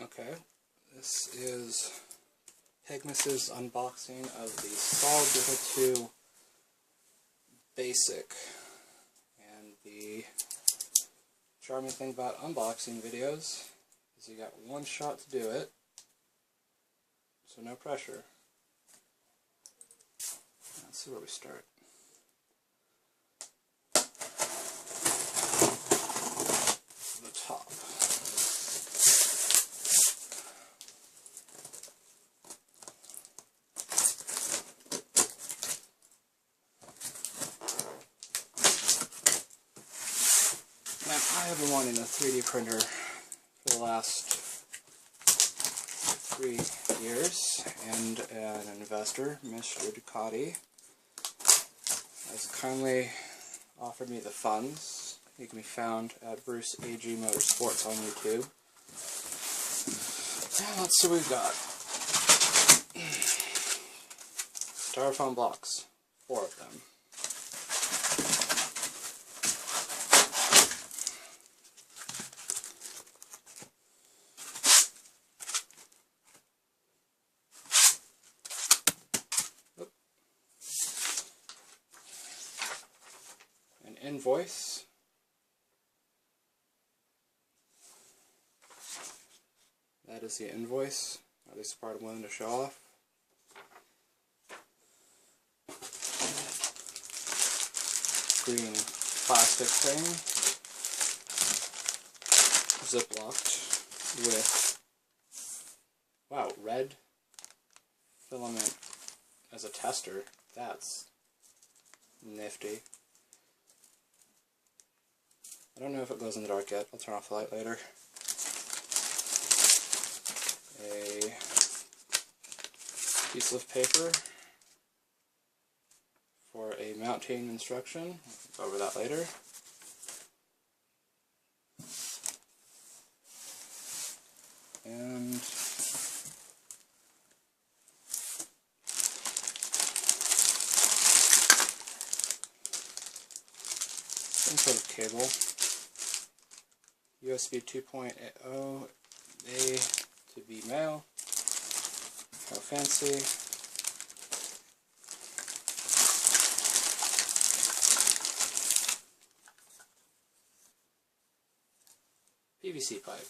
Okay, this is Pegmis's unboxing of the Solidoodle 2 Basic. And the charming thing about unboxing videos is you got one shot to do it, so no pressure. Let's see where we start. The top. Now, I have been wanting a 3D printer for the last 3 years, and an investor, Mr. Ducati, has kindly offered me the funds. He can be found at Bruce AG Motorsports on YouTube. And let's see what we've got. Styrofoam blocks, 4 of them. An invoice. That is the invoice, at least the part I'm willing to show off. Green plastic thing, ziplocked with, wow, red filament as a tester. That's nifty. I don't know if it glows in the dark yet. I'll turn off the light later. A piece of paper for a mounting instruction. We'll go over that later. And some sort of cable. USB 2.0 A to B male. How fancy. PVC pipe.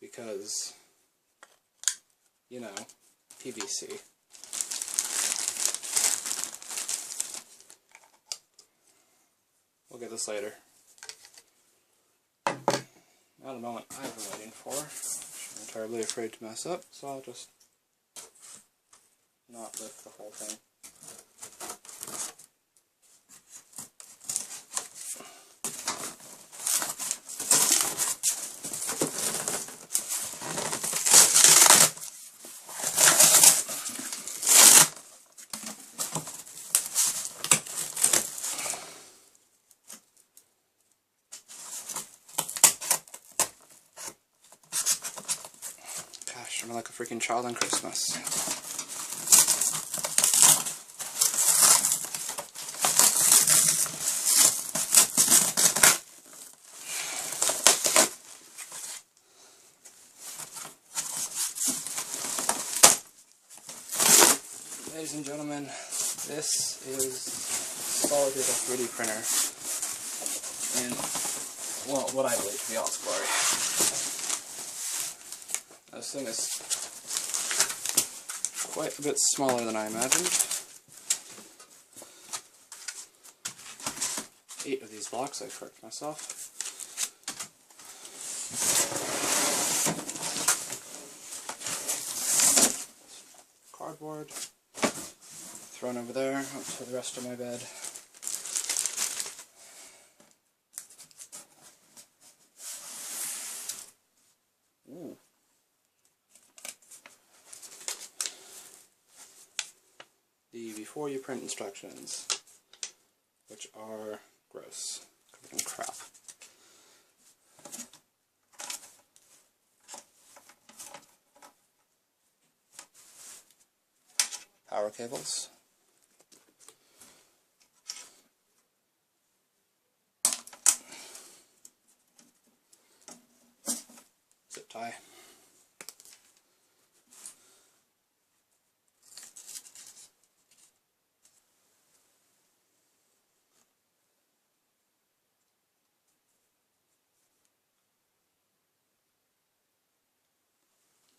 Because, you know, PVC. We'll get this later. Not a moment I've been waiting for, which I'm terribly afraid to mess up, so I'll just not lift the whole thing. I'm like a freaking child on Christmas. Ladies and gentlemen, this is Solidoodle 3D printer in, well, what I believe to be all its glory. This thing is quite a bit smaller than I imagined. 8 of these blocks, I correct myself. Cardboard thrown over there onto the rest of my bed. Ooh. The before you print instructions, which are gross, covered in crap. Power cables. tie.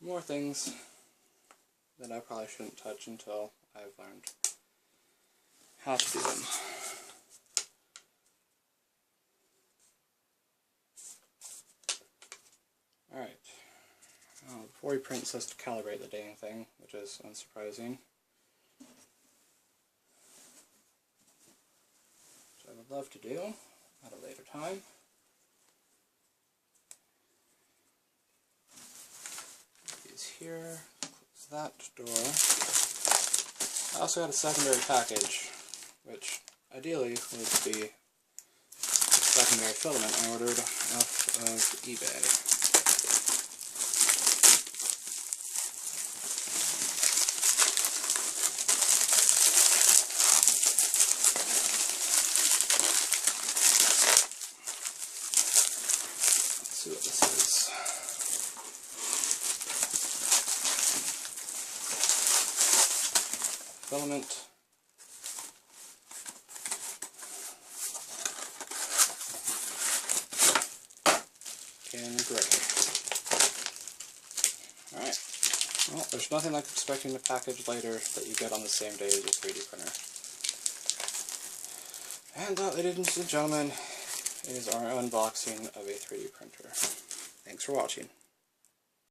More things that I probably shouldn't touch until I've learned how to do them. Alright, before you print, it says to calibrate the dang thing, which is unsurprising. Which I would love to do at a later time. Here, close that door. I also got a secondary package, which ideally would be a secondary filament I ordered off of eBay. Let's see what this is. Filament. In gray. Alright. Well, there's nothing like expecting a package later that you get on the same day as your 3D printer. And that, ladies and gentlemen, is our unboxing of a 3D printer. Thanks for watching.